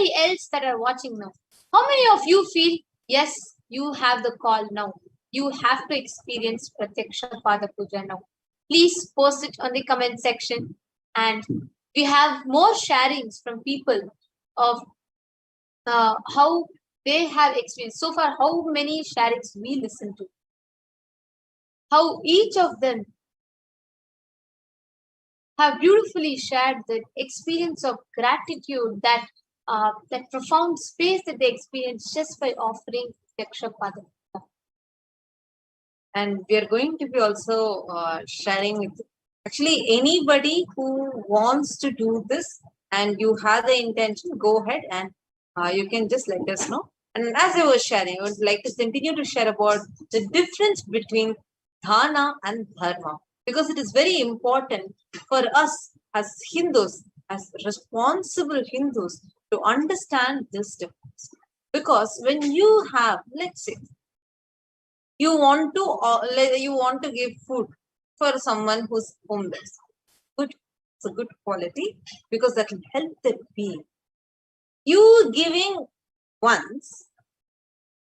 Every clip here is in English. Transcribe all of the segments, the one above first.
anybody else that are watching now, how many of you feel, yes, you have the call now. You have to experience Pratyaksha Pada Puja now. Please post it on the comment section. And we have more sharings from people of how they have experienced. So far, how many sharings we listen to. How each of them have beautifully shared the experience of gratitude, that that profound space that they experience just by offering Yakshapada. And we are going to be also sharing with actually anybody who wants to do this and you have the intention, go ahead and you can just let us know. And as I was sharing, I would like to continue to share about the difference between dana and dharma, because it is very important for us as Hindus, as responsible Hindus, to understand this difference. Because when you have, let's say, you want to give food for someone who's homeless, good, it's a good quality because that will help them being. You giving once,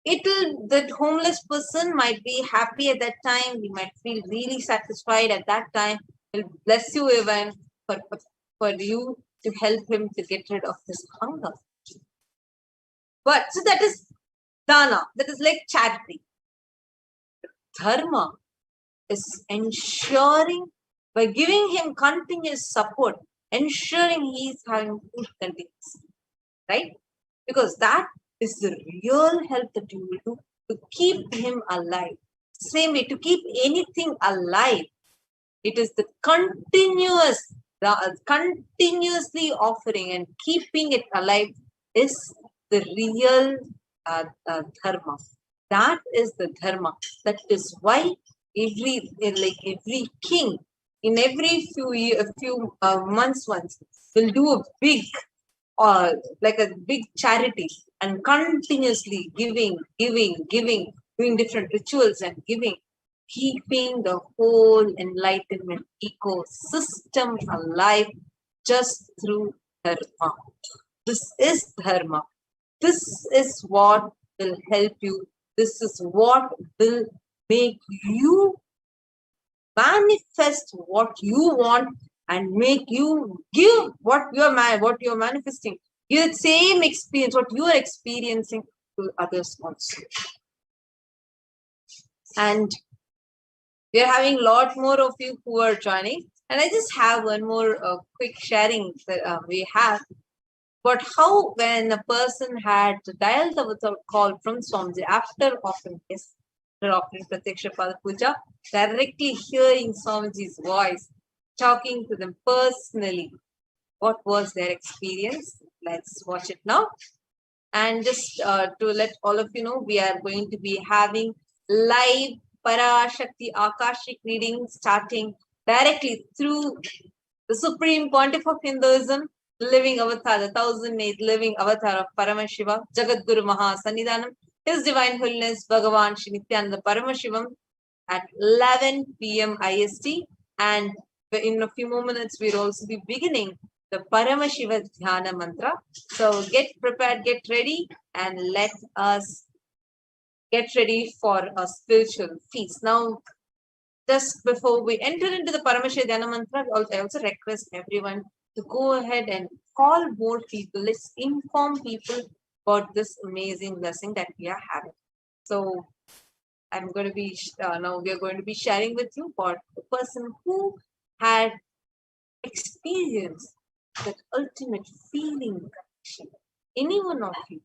that homeless person might be happy at that time. He might feel really satisfied at that time. He'll bless you even for you to help him to get rid of this hunger. But so that is dana, that is like charity. Dharma is ensuring, by giving him continuous support, ensuring he is having food continuously, right? Because that is the real help that you will do to keep him alive. Same way, to keep anything alive, it is the continuously offering and keeping it alive is the real dharma. That is the dharma. That is why every king in every few months once will do a big like a big charity and continuously giving, doing different rituals and giving, keeping the whole enlightenment ecosystem alive just through dharma. This is dharma. This is what will help you. This is what will make you manifest what you want and make you give what you're manifesting. Give the same experience, what you are experiencing, to others also. And we are having a lot more of you who are joining. And I just have one more quick sharing that we have. But how when a person had dialed the call from Swamiji after offering Pratyaksha Pada Puja, directly hearing Swamiji's voice, talking to them personally, what was their experience? Let's watch it now. And just to let all of you know, we are going to be having live Parashakti Akashic reading starting directly through the Supreme Pontiff of Hinduism, living avatar, the 1008th living avatar of Paramashiva, Jagadguru Maha Sannidhanam, His Divine Holiness Bhagavan Shri Nithyananda Paramashivam at 11 p.m. IST. And in a few more minutes, we'll also be beginning the Paramashiva Dhyana Mantra. So get prepared, get ready, and let us get ready for a spiritual feast. Now, just before we enter into the Paramashiva Dhyana Mantra, I also request everyone to go ahead and call more people. Let's inform people about this amazing blessing that we are having. So I'm going to be now we are going to be sharing with you about the person who had experienced that ultimate feeling connection. Any one of you,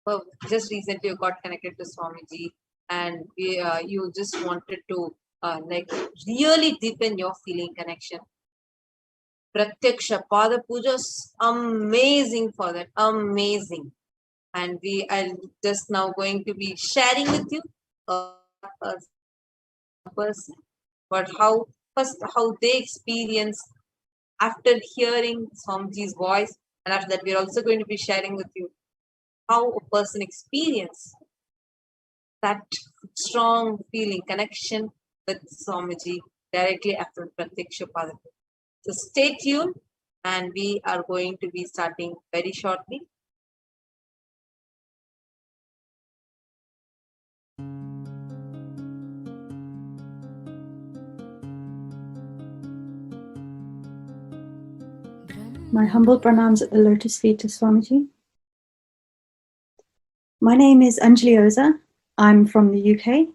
well, just recently you got connected to Swamiji, and you just wanted to like really deepen your feeling connection. Pratyaksha Pada Puja is amazing for that, amazing. And we are just now going to be sharing with you a person, but how they experience after hearing Swamiji's voice, and after that we're also going to be sharing with you how a person experience that strong feeling connection with Swamiji directly after Pratyaksha Pada Puja. So stay tuned, and we are going to be starting very shortly. My humble pranams at the lotus feet of Swamiji. My name is Anjali Oza. I'm from the UK,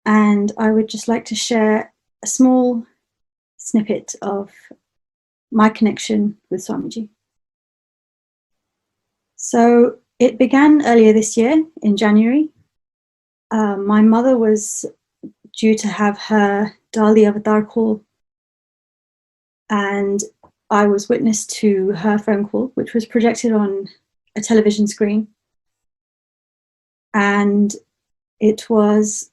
and I would just like to share a small snippet of my connection with Swamiji. So it began earlier this year in January. My mother was due to have her Dali Avatar call, and I was witness to her phone call, which was projected on a television screen. And it was,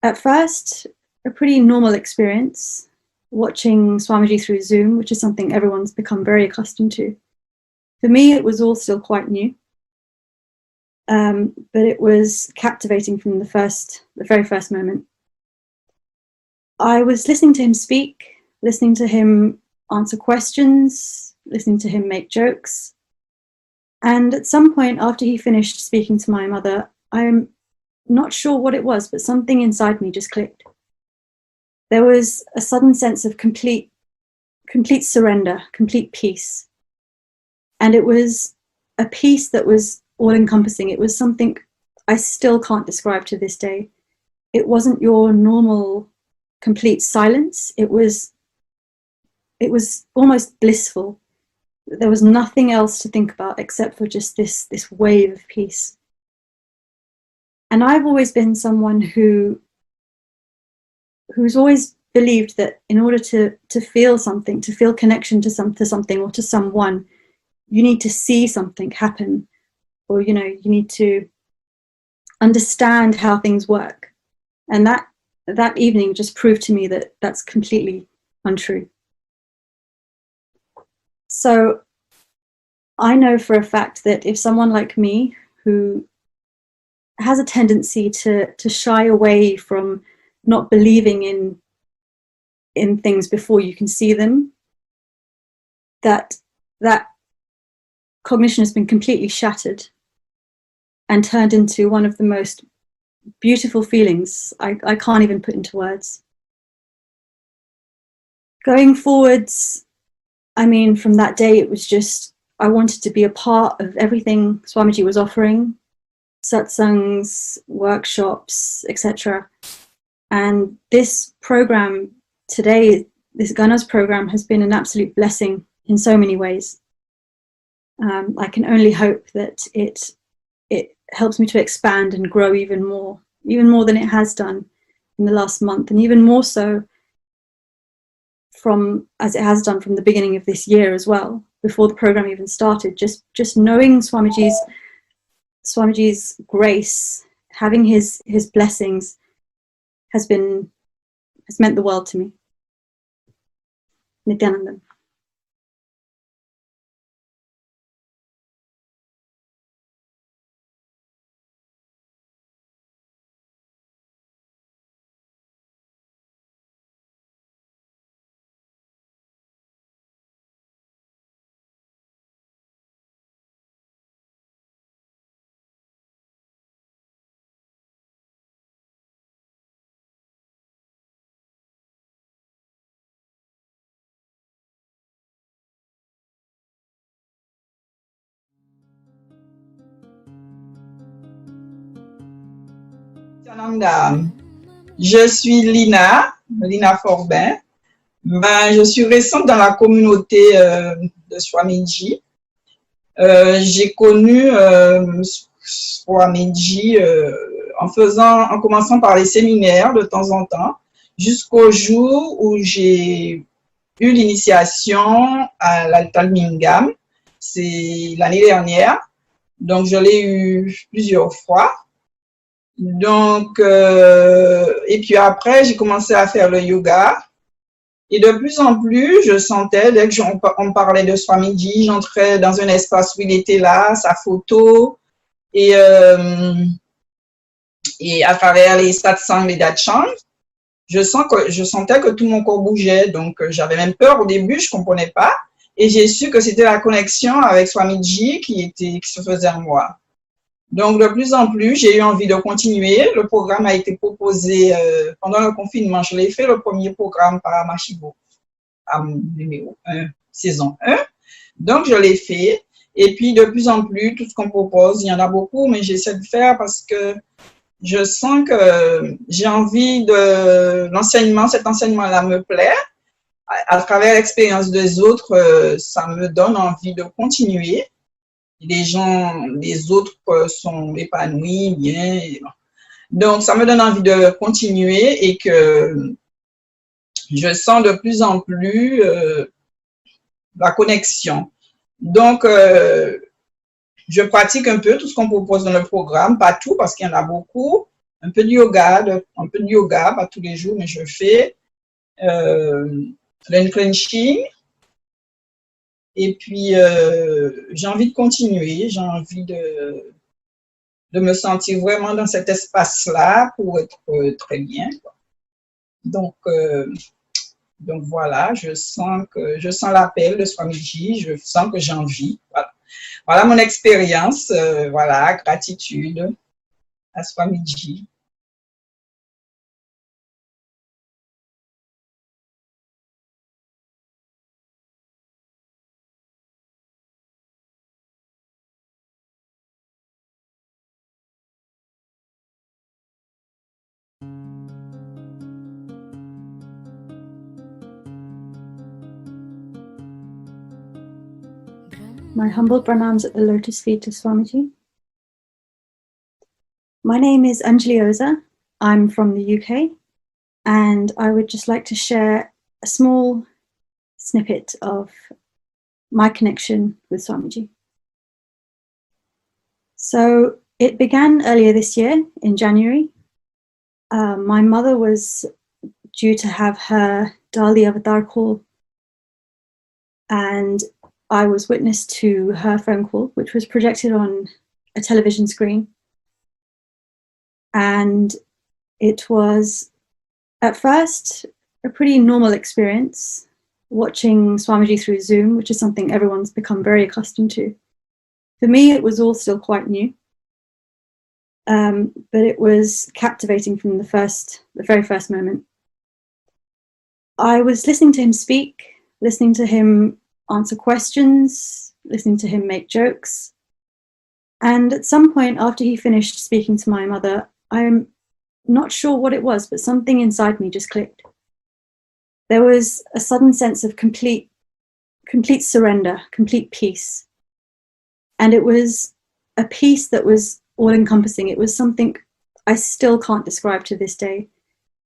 at first, a pretty normal experience, watching Swamiji through Zoom, which is something everyone's become very accustomed to. For me, it was all still quite new, but it was captivating from the very first moment. I was listening to him speak, listening to him answer questions, listening to him make jokes. And at some point after he finished speaking to my mother, I'm not sure what it was, but something inside me just clicked. There was a sudden sense of complete surrender, complete peace. And it was a peace that was all-encompassing. It was something I still can't describe to this day. It wasn't your normal complete silence. It was almost blissful. There was nothing else to think about except for just this wave of peace. And I've always been someone who's always believed that in order to feel something, to feel connection to something or to someone, you need to see something happen, or you need to understand how things work. And that evening just proved to me that that's completely untrue. So I know for a fact that if someone like me, who has a tendency to shy away from not believing in things before you can see them, that cognition has been completely shattered and turned into one of the most beautiful feelings I can't even put into words. Going forwards, I mean, from that day, it was just, I wanted to be a part of everything Swamiji was offering, satsangs, workshops, etc. And this program today, this Ganas program, has been an absolute blessing in so many ways. I can only hope that it helps me to expand and grow even more than it has done in the last month, and even more so as it has done from the beginning of this year as well, before the program even started. Just knowing Swamiji's grace, having his blessings, has meant the world to me. Nithyananda. Je suis Lina Forbin. Je suis récente dans la communauté de Swamiji. J'ai connu Swamiji en commençant par les séminaires de temps en temps, jusqu'au jour où j'ai eu l'initiation à l'Altalmingam. C'est l'année dernière. Donc, je l'ai eu plusieurs fois. Donc, et puis après, j'ai commencé à faire le yoga. Et de plus en plus, je sentais, dès qu'on parlait de Swamiji, j'entrais dans un espace où il était là, sa photo, et à travers les satsangs, les datshans, je sentais que tout mon corps bougeait. Donc, j'avais même peur au début, je comprenais pas. Et j'ai su que c'était la connexion avec Swamiji qui se faisait en moi. Donc, de plus en plus, j'ai eu envie de continuer. Le programme a été proposé pendant le confinement. Je l'ai fait, le premier programme Paramashivoham, numéro 1, saison 1. Donc, je l'ai fait. Et puis, de plus en plus, tout ce qu'on propose, il y en a beaucoup, mais j'essaie de faire parce que je sens que j'ai envie de l'enseignement, cet enseignement-là me plaît. À travers l'expérience des autres, ça me donne envie de continuer. Les autres sont épanouis, bien. Donc, ça me donne envie de continuer et que je sens de plus en plus la connexion. Donc, je pratique un peu tout ce qu'on propose dans le programme, pas tout parce qu'il y en a beaucoup. Un peu de yoga, pas tous les jours, mais je fais l'unclenching. Et puis, j'ai envie de continuer, j'ai envie de me sentir vraiment dans cet espace-là pour être très bien. Donc voilà, je sens l'appel de Swamiji, je sens que j'ai envie. Voilà. Voilà mon expérience. Voilà, gratitude à Swamiji. My humble pranams at the lotus feet of Swamiji. My name is Anjali Oza. I'm from the UK, and I would just like to share a small snippet of my connection with Swamiji. So it began earlier this year in January. My mother was due to have her Dali Avatar call, and I was witness to her phone call, which was projected on a television screen. And it was, at first, a pretty normal experience, watching Swamiji through Zoom, which is something everyone's become very accustomed to. For me, it was all still quite new. But it was captivating from the very first moment. I was listening to him speak, listening to him answer questions, listening to him make jokes. And at some point after he finished speaking to my mother, I'm not sure what it was, but something inside me just clicked. There was a sudden sense of complete surrender, complete peace. And it was a peace that was all-encompassing. It was something I still can't describe to this day.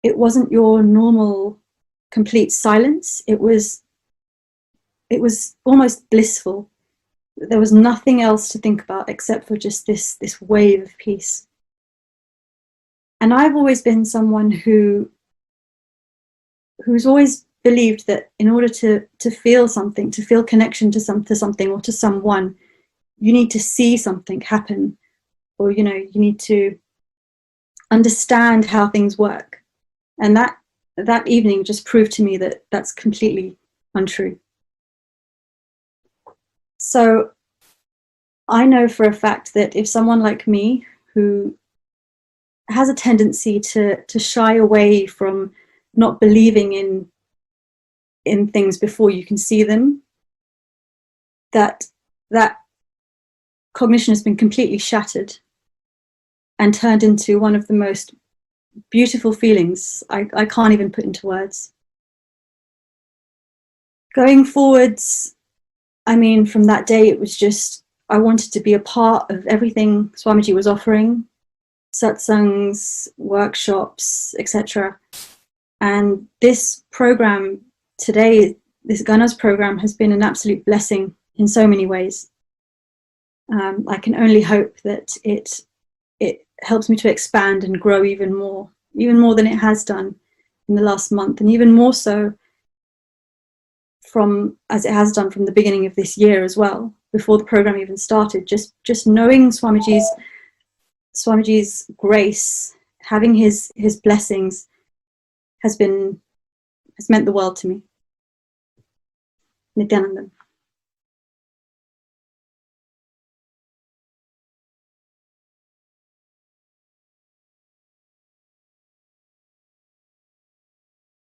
It wasn't your normal complete silence. It was almost blissful. There was nothing else to think about except for just this wave of peace. And I've always been someone who's always believed that in order to feel something, to feel connection to something or to someone, you need to see something happen, or you need to understand how things work. And that evening just proved to me that that's completely untrue. So I know for a fact that if someone like me, who has a tendency to shy away from not believing in things before you can see them, that cognition has been completely shattered and turned into one of the most beautiful feelings I can't even put into words. Going forwards, I mean, from that day, it was just, I wanted to be a part of everything Swamiji was offering, satsangs, workshops, etc. And this program today, this Ganas program, has been an absolute blessing in so many ways. I can only hope that it helps me to expand and grow even more than it has done in the last month, and even more so as it has done from the beginning of this year as well, before the program even started. Just knowing Swamiji's grace, having his blessings, has meant the world to me. Nithyananda.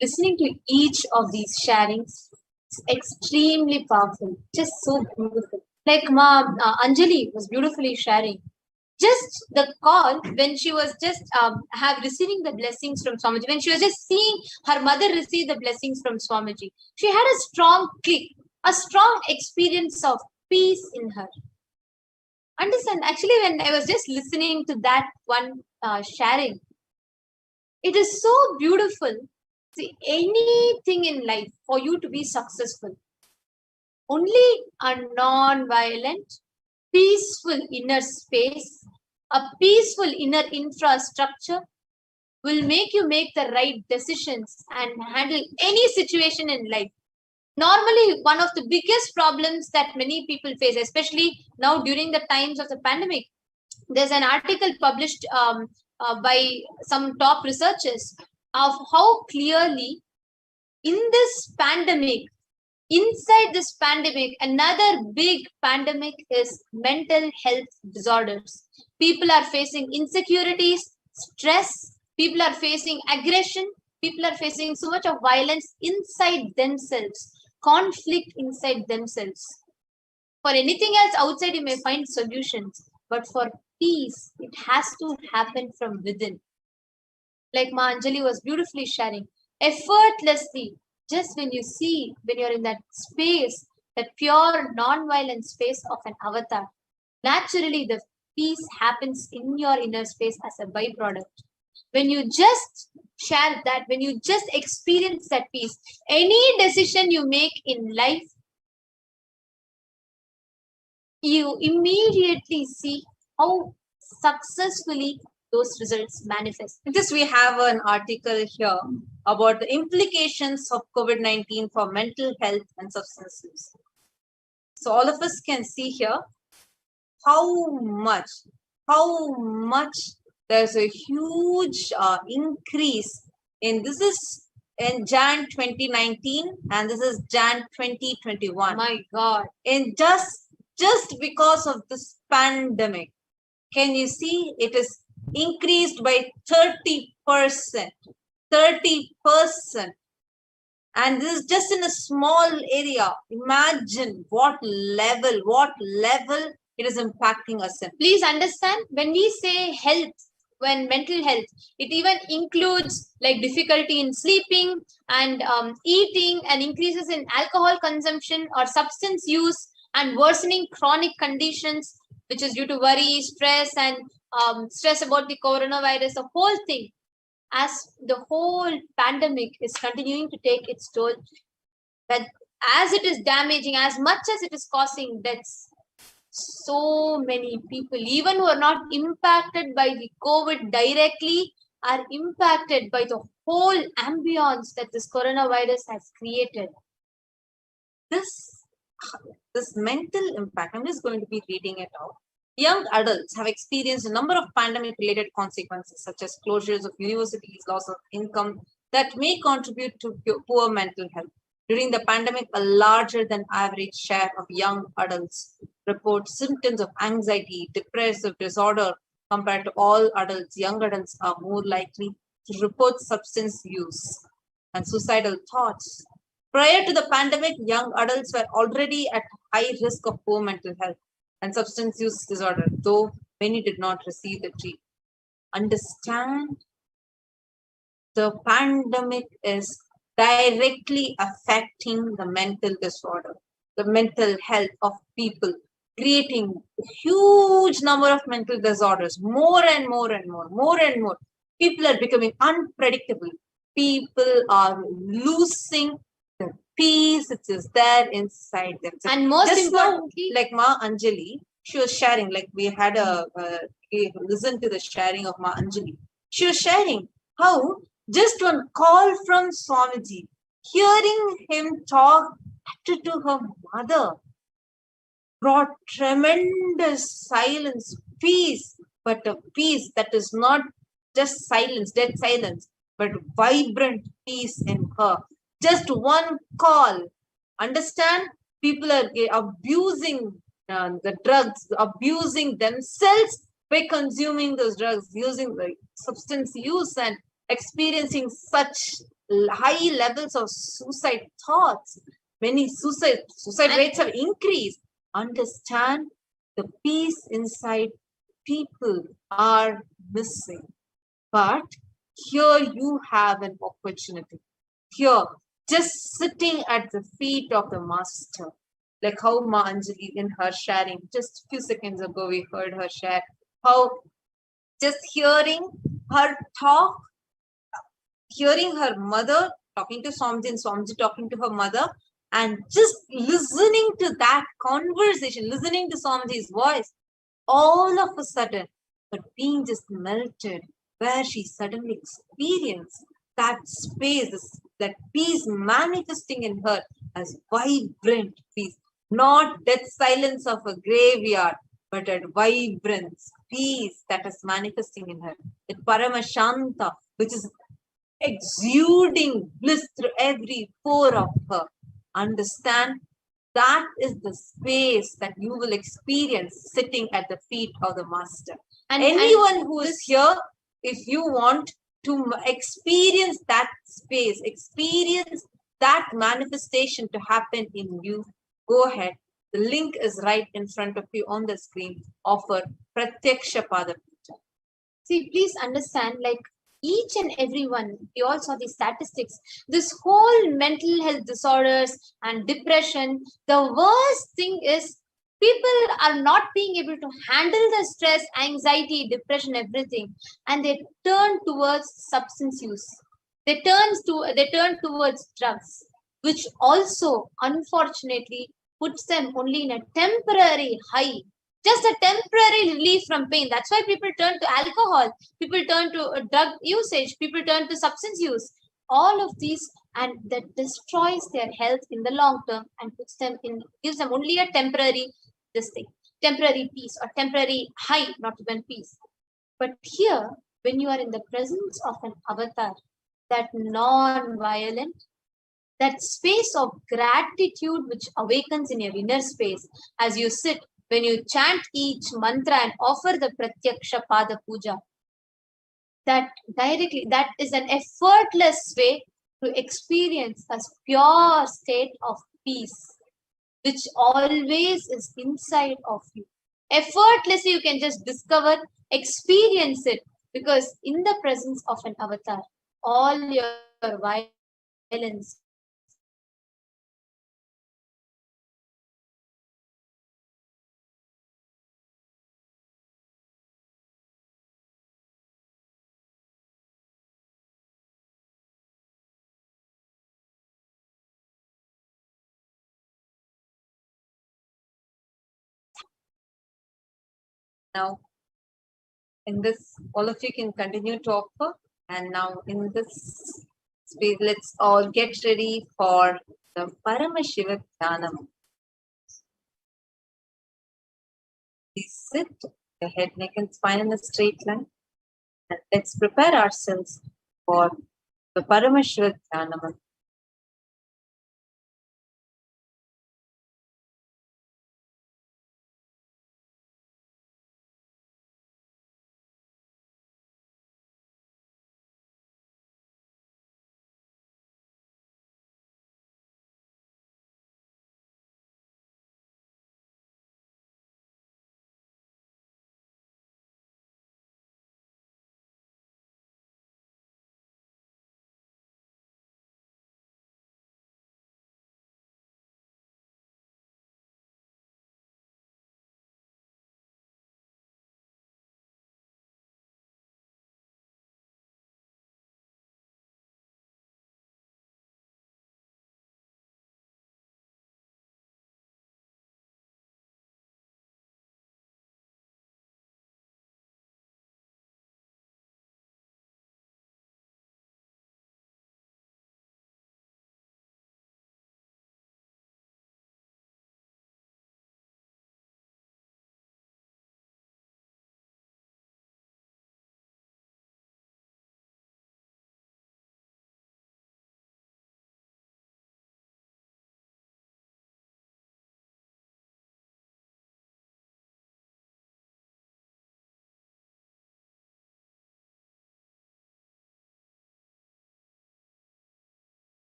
Listening to each of these sharings It's extremely powerful, just so beautiful. Like Anjali was beautifully sharing. Just the call when she was just have receiving the blessings from Swamiji, when she was just seeing her mother receive the blessings from Swamiji, she had a strong click, a strong experience of peace in her. Understand? Actually, when I was just listening to that one sharing, it is so beautiful. See, anything in life for you to be successful, only a non-violent, peaceful inner space, a peaceful inner infrastructure will make you make the right decisions and handle any situation in life. Normally, one of the biggest problems that many people face, especially now during the times of the pandemic, there's an article published by some top researchers of how clearly in this pandemic, inside this pandemic, another big pandemic is mental health disorders. People are facing insecurities, stress, people are facing aggression, people are facing so much of violence inside themselves, conflict inside themselves. For anything else outside, you may find solutions, but for peace, it has to happen from within. Like Ma Anjali was beautifully sharing, effortlessly, just when you see, when you're in that space, that pure non-violent space of an avatar, naturally the peace happens in your inner space as a byproduct. When you just share that, when you just experience that peace, any decision you make in life, you immediately see how successfully those results manifest. Just we have an article here about the implications of COVID-19 for mental health and substance use. So all of us can see here how much there's a huge increase in, this is in Jan 2019 and this is Jan 2021. My God. In just because of this pandemic, can you see it is increased by 30%. 30%. And this is just in a small area. Imagine what level it is impacting us in. Please understand, when we say health, when mental health, it even includes like difficulty in sleeping and eating, and increases in alcohol consumption or substance use, and worsening chronic conditions, which is due to worry, stress, and stress about the coronavirus, the whole thing. As the whole pandemic is continuing to take its toll, that as it is damaging, as much as it is causing deaths, so many people, even who are not impacted by the COVID directly, are impacted by the whole ambience that this coronavirus has created. This mental impact, I'm just going to be reading it out. Young adults have experienced a number of pandemic-related consequences, such as closures of universities, loss of income, that may contribute to poor mental health. During the pandemic, a larger than average share of young adults report symptoms of anxiety, depressive disorder. Compared to all adults, young adults are more likely to report substance use and suicidal thoughts. Prior to the pandemic, young adults were already at high risk of poor mental health and substance use disorder, though many did not receive the treatment. Understand, the pandemic is directly affecting the mental disorder, the mental health of people, creating a huge number of mental disorders, more and more. People are becoming unpredictable. People are losing the peace which is there inside them. And most just importantly, now, like Ma Anjali, she was sharing, like we had we listened to the sharing of Ma Anjali. She was sharing how just one call from Swamiji, hearing him talk to her mother, brought tremendous silence, peace, but a peace that is not just silence, dead silence, but vibrant peace in her. Just one call. Understand? People are abusing the drugs, abusing themselves by consuming those drugs, using the substance use and experiencing such high levels of suicide thoughts. many suicide rates have increased. Understand the peace inside people are missing. But here you have an opportunity. Here, just sitting at the feet of the Master, like how Ma Anjali in her sharing, just a few seconds ago we heard her share, how just hearing her talk, hearing her mother talking to Swamiji and Swamiji talking to her mother, and just listening to that conversation, listening to Swamiji's voice, all of a sudden, but being just melted, where she suddenly experienced that space, that peace manifesting in her as vibrant peace, not death silence of a graveyard, but a vibrance, peace that is manifesting in her. That Paramashanta, which is exuding bliss through every pore of her. Understand? That is the space that you will experience sitting at the feet of the Master. And anyone who is here, if you want to experience that space, experience that manifestation to happen in you, go ahead. The link is right in front of you on the screen. Offer Pratyaksha Pada Puja. See, please understand, like each and every one, we all saw the statistics, this whole mental health disorders and depression, the worst thing is people are not being able to handle the stress, anxiety, depression, everything, and they turn towards substance use. They turn towards drugs, which also unfortunately puts them only in a temporary high, just a temporary relief from pain. That's why people turn to alcohol, people turn to drug usage, people turn to substance use. All of these, and that destroys their health in the long term and puts them in, gives them only a temporary this thing, temporary peace or temporary high, not even peace. But here, when you are in the presence of an avatar, that non-violent, that space of gratitude which awakens in your inner space as you sit, when you chant each mantra and offer the Pratyaksha Pada Puja, that directly, that is an effortless way to experience a pure state of peace, which always is inside of you. Effortlessly, you can just discover, experience it, because in the presence of an avatar, all your violence, Now, in this, all of you can continue to offer. And now, in this space, let's all get ready for the Paramashiva Dhanam. Please sit, your head, neck, and spine in a straight line. And let's prepare ourselves for the Paramashiva Dhanam.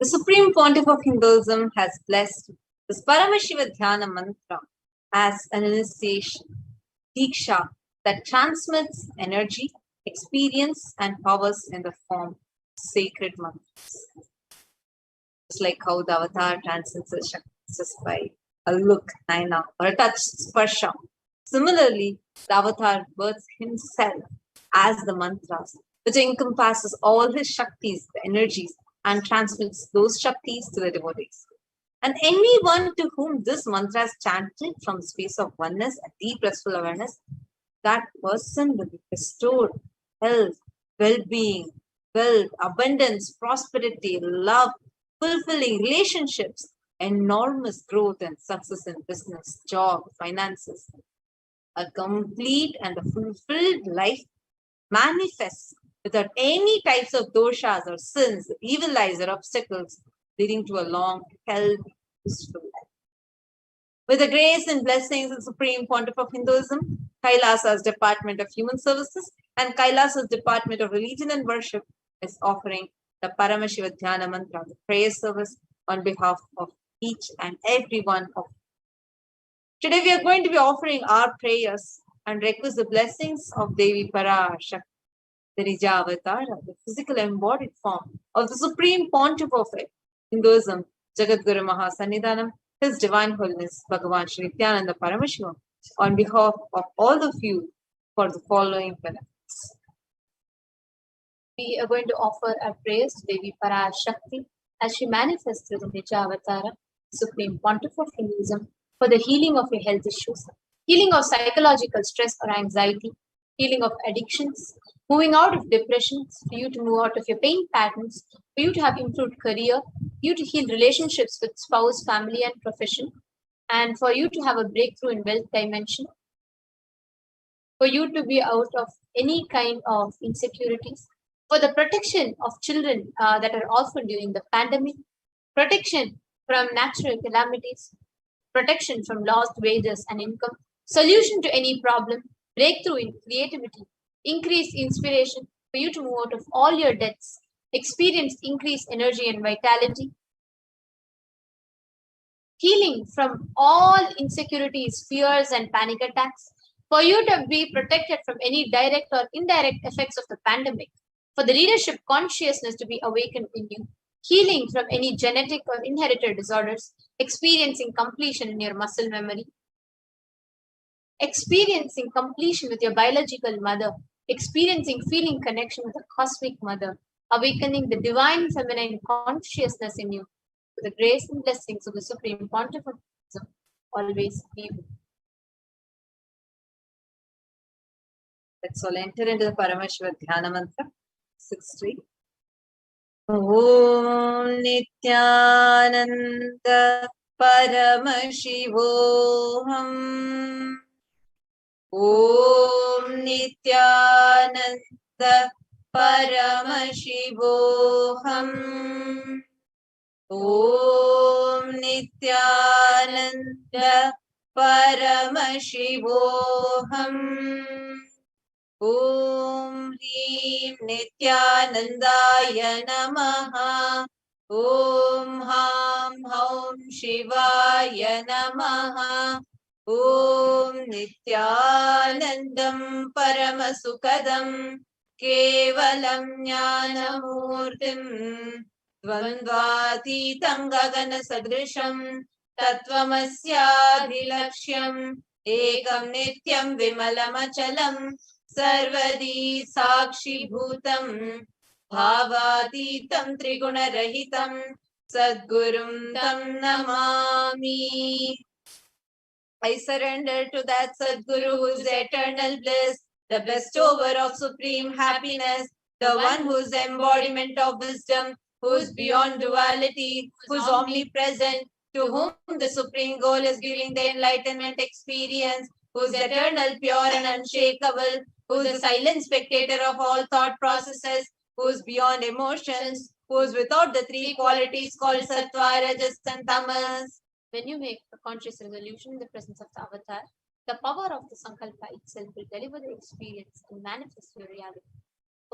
The Supreme Pontiff of Hinduism has blessed this Paramashivoham mantra as an initiation, Diksha, that transmits energy, experience, and powers in the form of sacred mantras. Just like how the avatar transcends the Shaktis just by a look, naina, or a touch, sparsha. Similarly, the avatar births himself as the mantras, which encompasses all his Shaktis, the energies, and transmits those Shaktis to the devotees. And anyone to whom this mantra is chanted from the space of oneness and deep restful awareness, that person will be restored health, well-being, wealth, abundance, prosperity, love, fulfilling relationships, enormous growth and success in business, job, finances. A complete and a fulfilled life manifests without any types of doshas or sins, evil eyes or obstacles, leading to a long, healthy, peaceful life. With the grace and blessings of the Supreme Pontiff of Hinduism, Kailasa's Department of Human Services and Kailasa's Department of Religion and Worship is offering the Paramashivoham mantra, the prayer service on behalf of each and every one of you. Today we are going to be offering our prayers and request the blessings of Devi Parashakti, the Nija Avatara, the physical embodied form of the Supreme Pontiff of Hinduism, Jagadguru Mahasannidhanam, His Divine Holiness Bhagavan Shri Nithyananda Paramashivam, on behalf of all of you for the following benefits. We are going to offer our prayers to Devi Parashakti as she manifests through the Nija Avatara, Supreme Pontiff of Hinduism, for the healing of your health issues, healing of psychological stress or anxiety, healing of addictions, moving out of depressions, for you to move out of your pain patterns, for you to have improved career, you to heal relationships with spouse, family, and profession, and for you to have a breakthrough in wealth dimension, for you to be out of any kind of insecurities, for the protection of children that are orphaned during the pandemic, protection from natural calamities, protection from lost wages and income, solution to any problem, breakthrough in creativity, increased inspiration, for you to move out of all your debts, experience increased energy and vitality, healing from all insecurities, fears, and panic attacks, for you to be protected from any direct or indirect effects of the pandemic, for the leadership consciousness to be awakened in you, healing from any genetic or inherited disorders, experiencing completion in your muscle memory, experiencing completion with your biological mother, experiencing feeling connection with the cosmic mother, awakening the divine feminine consciousness in you, with the grace and blessings of the Supreme Pontiff of Hinduism always be with you. Let's all enter into the Paramashivoham mantra. 6-3. Om Nithyananda Paramashivoham. Om Nithyananda Paramashivoham. Om Nithyananda Paramashivoham. Om Hrim Nithyanandaya Namaha. Om Ham Haum Shivaya Namaha. Om Nithyanandam Paramasukadam Kevalam Jnanamurtim Dvandvatitam Gagana Sadrisham Tattvamasyaadhilaksham Ekam Nityam Vimalamachalam Sarvadi Sakshi Bhutam Bhavatitam Trigunarahitam Sadgurum Tam Namami. I surrender to that Sadguru who is eternal bliss, the bestower of supreme happiness, the one who is embodiment of wisdom, who is beyond duality, who is omnipresent, to whom the supreme goal is giving the enlightenment experience, who is eternal, pure and unshakable, who is the silent spectator of all thought processes, who is beyond emotions, who is without the three qualities called Sattva, Rajas and Tamas. When you make a conscious resolution in the presence of the avatar, the power of the Sankalpa itself will deliver the experience and manifest your reality.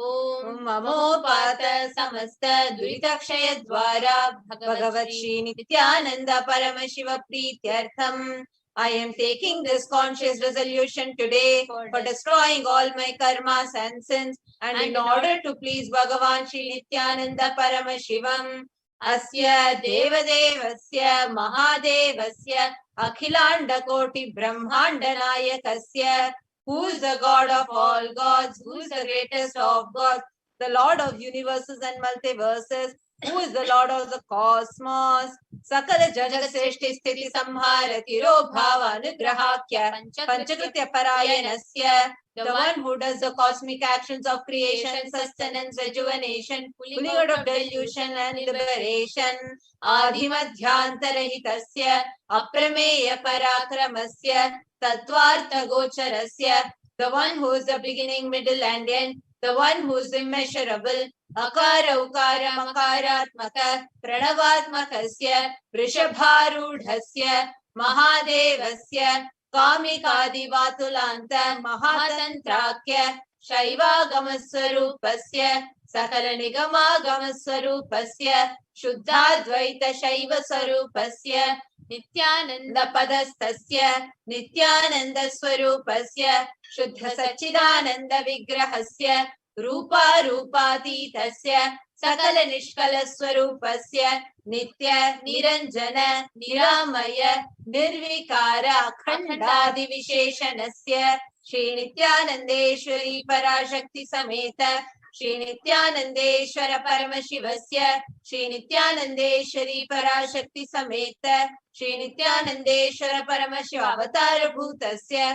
Om Mamopata samasta duritakshaya dvara Bhagavat Shri Nithyananda Paramashiva Prityartham. I am taking this conscious resolution today for destroying all my karmas and sins, and in order to please Bhagavan Shri Nithyananda Paramashivam. Asya Devadevasya Mahadevasya Akhilanda Koti Brahmanda Nayakasya. Who is the God of all gods? Who is the greatest of gods? The Lord of universes and multiverses. Who is the Lord of the cosmos? Sakala Jagat Sreshti Sthiti Samhara Tiro Bhava Anugrahakya Panchakritya Parayanasya. The one who does the cosmic actions of creation, sustenance, rejuvenation, pulling out of delusion and liberation. Adhimadhyantarahitasya Aprameya Parakramasya Tatvartha Gocharasya. The one who is the beginning, middle and end. The one who is immeasurable. Akara Ukara Makaratmaka Pranavatmakasya Vrishabharudhasya Mahadevasya Kamikadi Vatulanta Mahatantrakya Shaivagamaswarupasya Sakala Nigamagaswarupasya Shuddhadvaita Shaiva Sarupasya Nithyananda Padastasya Nithyananda Swarupasya Shuddha Sachidananda Vigrahasya Rupa Rupatitasya Sakala Nishkala Swarupasya Nitya Niranjana Niramaya Nirvikara Khandadi Visheshanasya Shri Nithyanandeshwari Parashakti Sameta Shri Nithyanandeshwara Paramashivasya Shri Nithyanandeshwari Parashakti Sameta Shri Nithyanandeshwara Paramashiva Avatara Bhutasya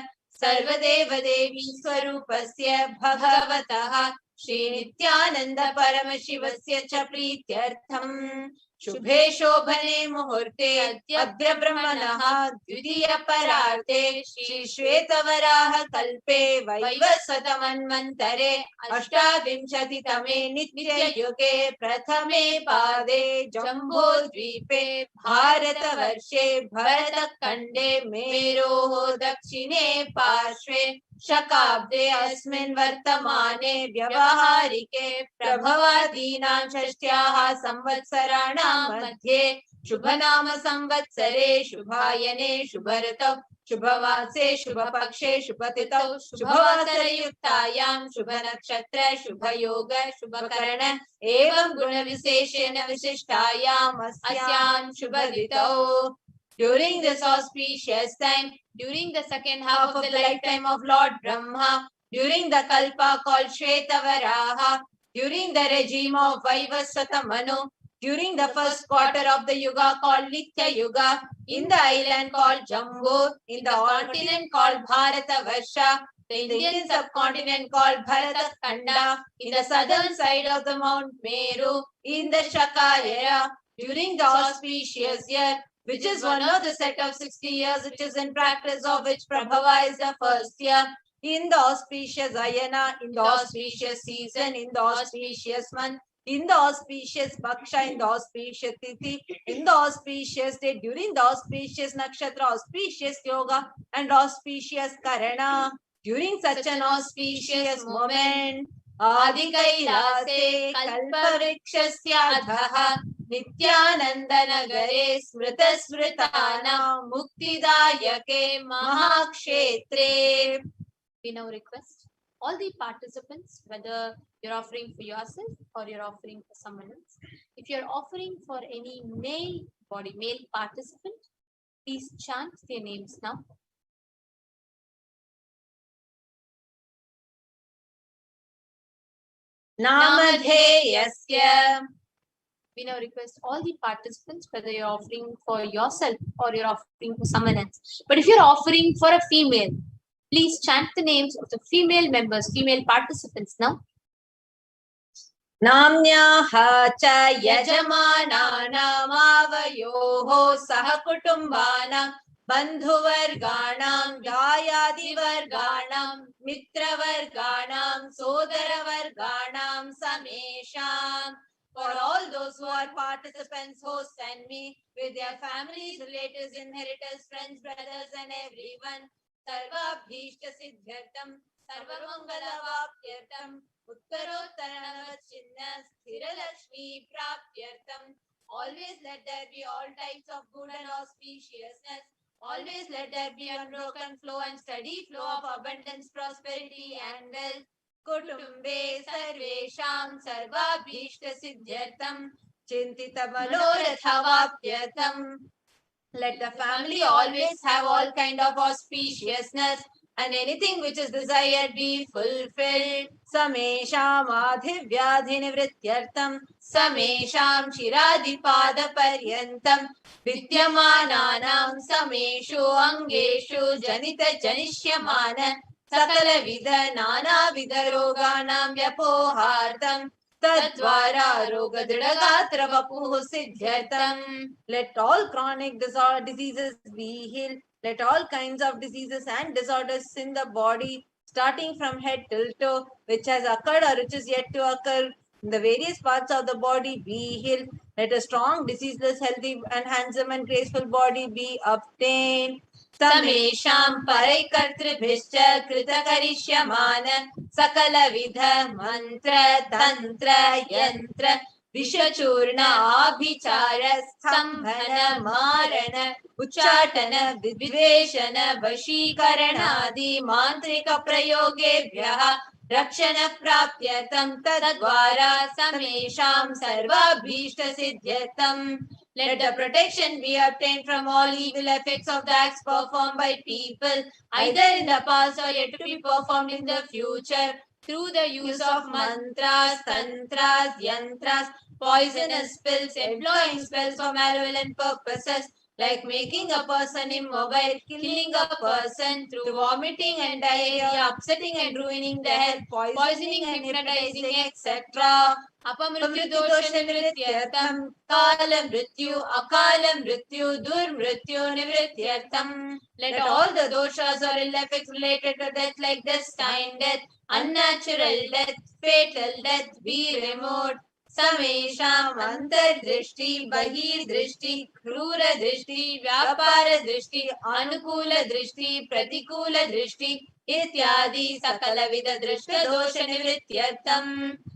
Sarvadeva Devi Swarupasya Bhagavataha Shri Nithyananda Paramashivasya Cha Prityartham Shubhe Shobhane Muhurte Adya Brahmanaha Dvidiya Pararte Shri Shvetavaraha Kalpe Vaivasvatamanvantare Ashtavimshati Tame Nitya Yuge Prathame Pade Jambo Dvipe Bharata Varshe Bharata Kande Meroho Dakshine Parshve Shakabde Asmin Vartamane Vyavaharike Prabhavadinam Shashtyaha Samvatsarana Madhye Shubhanama Samvatsare Shubhayane Shubharatav Shubhavase Shubhapakshe Shubhatitav Shubhavasarayuktayam Shubhanakshatra Shubhayoga Shubhakarana Evam Guna Viseshena Vishishtayam Asyam Shubhaditau. During this auspicious time, during the second half of the lifetime of Lord Brahma, during the Kalpa called Shvetavaraha, during the regime of Vaivasvata Manu, during the first quarter of the Yuga called Nitya Yuga, in the island called Jambu, in the continent called Bharata Varsha, the Indian subcontinent called Bharata Khanda, in the southern side of the Mount Meru, in the Shaka era, during the auspicious year, which is one of the set of 60 years which is in practice, of which Prabhava is the first year, in the auspicious Ayana, in the auspicious season, in the auspicious month, in the auspicious Paksha, in the auspicious Tithi, in the auspicious day, during the auspicious Nakshatra, auspicious Yoga, and auspicious Karana, during such an auspicious moment, Adi Kailase Kalpavrikshasya Adhaha Nithyananda Nagare Smrita Smritana Muktidayake Mahakshetre. We now request all the participants, whether you're offering for yourself or you're offering for someone else. If you're offering for any male participant, please chant their names now. Namadheyasya. We now request all the participants, whether you're offering for yourself or you're offering for someone else. But if you're offering for a female, please chant the names of the female members, female participants now. Namnyaha cha yajamananam avayoho sahakutumbana bandhuvarganam jayadivarganam mitravarganam sodaravarganam samesham. For all those who are participants, hosts and me, with their families, relatives, inheritors, friends, brothers and everyone, Sarva Bhishta Siddhyartam, Sarva Mangala Vapyartam, Uttarottaranavachinna Sthiralakshmi Prapyartam. Always let there be all types of good and auspiciousness. Always let there be unbroken flow and steady flow of abundance, prosperity and wealth. Kutumbe sarvesham sarvabhishta siddhyartam chintita manorathavaapyatam. Let the family always have all kind of auspiciousness and anything which is desired be fulfilled. Samesham adhivyadhinivrityartam Samesham shiradipada-paryantam Vidyamananam Sameshu Angeshu Janita Janishyamana Sakala Vida Nana Vida Roganam Vyapohartam Tadvara Rogadridagatra Vapuhu Siddhyatam. Let all chronic diseases be healed. Let all kinds of diseases and disorders in the body, starting from head till toe, which has occurred or which is yet to occur in the various parts of the body, be healed. Let a strong, diseaseless, healthy, and handsome and graceful body be obtained. Samesham Paraikartribhishcha Kritakarishyaman Sakala Vidha Mantra Tantra Yantra Vishachurna Abhichara Stambhana Marana Uchatana Vidveshana Vashikaranadi Mantrika Prayogebhyaha Rakshana Prapyatam Tadvara Samesham Sarvabhishta Siddhyatam. Let the protection be obtained from all evil effects of the acts performed by people, either in the past or yet to be performed in the future, through the use of mantras, tantras, yantras, poisonous spells, employing spells for malevolent purposes, like making a person immobile, killing a person through vomiting and diarrhea, upsetting and ruining the health, poisoning and hypnotizing, etc. Apamrityu dosha nivrityartam Kala mrityu, akala mrityu, durmrityu, nivrityartam. Let all the doshas or ill effects related to death like destined death, unnatural death, fatal death be removed. Samesham antardrishti, bahidrishti, krura drishti, vyapara drishti, anukula drishti, pratikula drishti, ityadi sakala vida drishta dosha nivrityartam.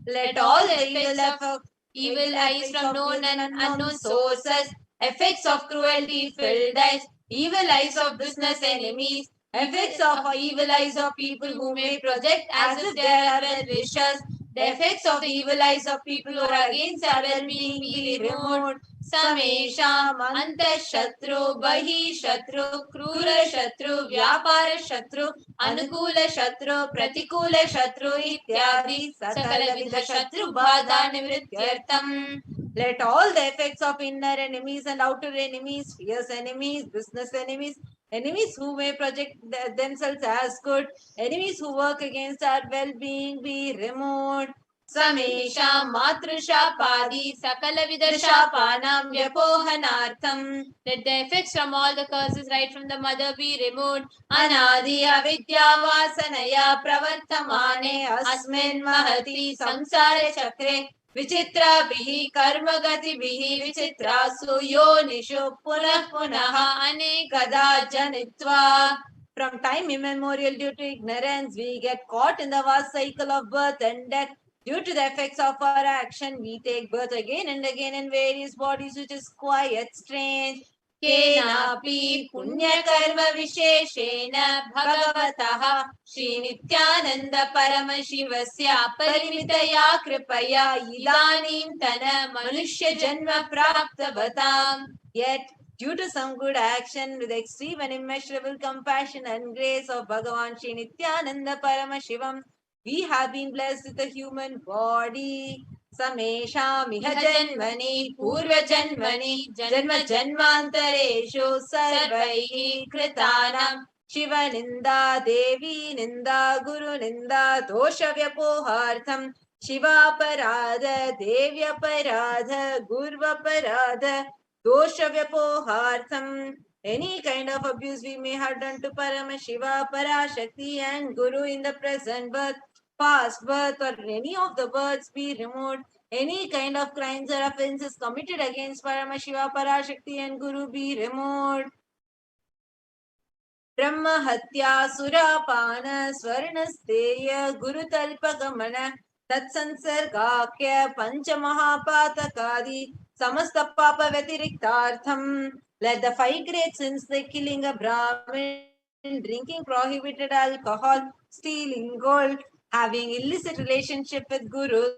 Let all the evil eyes from known and unknown sources, effects of cruelty filled eyes, evil eyes of business enemies, effects of evil eyes of people who may project as if they are well wishers, the effects of the evil eyes of people who are against our well-being be removed. Samesham Antashatru, Bahi Shatru, Krura Shatru, Vyapara Shatru, Anukula Shatru, Pratikula Shatru, Ityadi, Sakala Vidha Shatru, Badha Nivrityartam. Let all the effects of inner enemies and outer enemies, fierce enemies, business enemies, enemies who may project themselves as good, enemies who work against our well-being be removed. Samesham Matrusha-padi Sakala-vidha-shapanam Vyapohanartham. Let the effects from all the curses right from the mother be removed. Anadi avidya vasanaya pravartamane asmin mahati samsara chakre Vichitra-bihi karma-gati-bihi vichitrasu yonishu punah-punaha anekada janitva. From time immemorial, due to ignorance, we get caught in the vast cycle of birth and death. Due to the effects of our action, we take birth again and again in various bodies, which is quite strange. Kenapi punya karma visheshena bhagavatah Shri Nithyananda Paramashivasya Parimitaya Kripaya Idanim Tana Manushya Janma Praptavatam. Yet, due to some good action with extreme and immeasurable compassion and grace of Bhagavan Shri Nithyananda Paramashivam, we have been blessed with a human body. Samesham iha janmani purva janmani janma janmantareshu sarvaihi kritanam Shiva Ninda Devi Ninda Guru Ninda Dosha Vyapohartham Shiva Parada Devya Parada Gurva Parada Dosha Vyapohartham. Any kind of abuse we may have done to Paramashiva, Parashakti and Guru in the present birth, past birth or any of the births be removed. Any kind of crimes or offences committed against Paramashiva, Parashakti and Guru be removed. Brahma Hatya Surapana Swarnasteya Guru Talpagamana Tatsansargakya Panchamahapatakadi Samasta Papa Vyatiriktartham. Let the 5 great sins, like killing a Brahmin, drinking prohibited alcohol, stealing gold, having illicit relationship with gurus,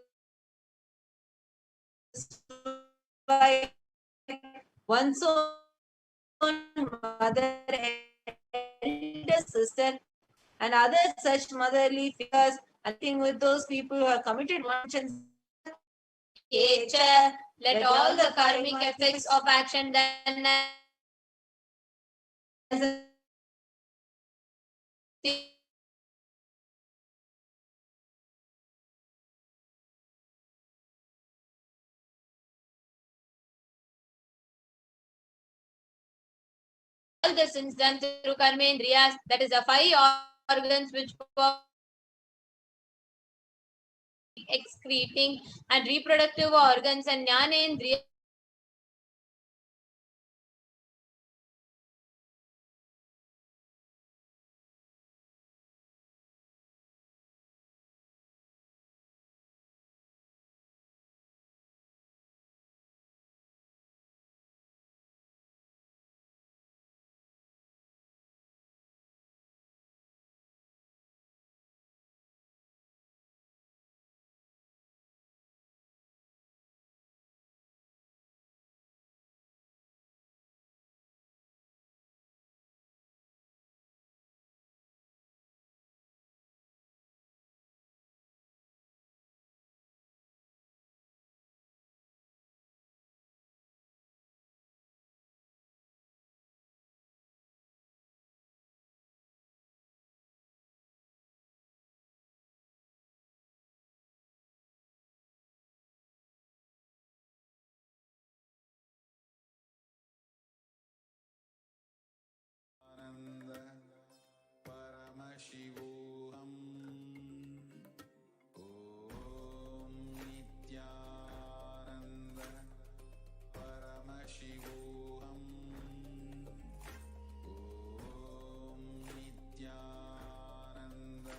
one's own mother, elder sister, and other such motherly figures, and thing with those people who have committed mentions. Let all the karmic effects of action done as a all the sins done through karmendriyas, that is the 5 organs which excreting, and reproductive organs and jnanendriya Paramashivoham. Om Nithyananda Paramashivoham. Om Nithyananda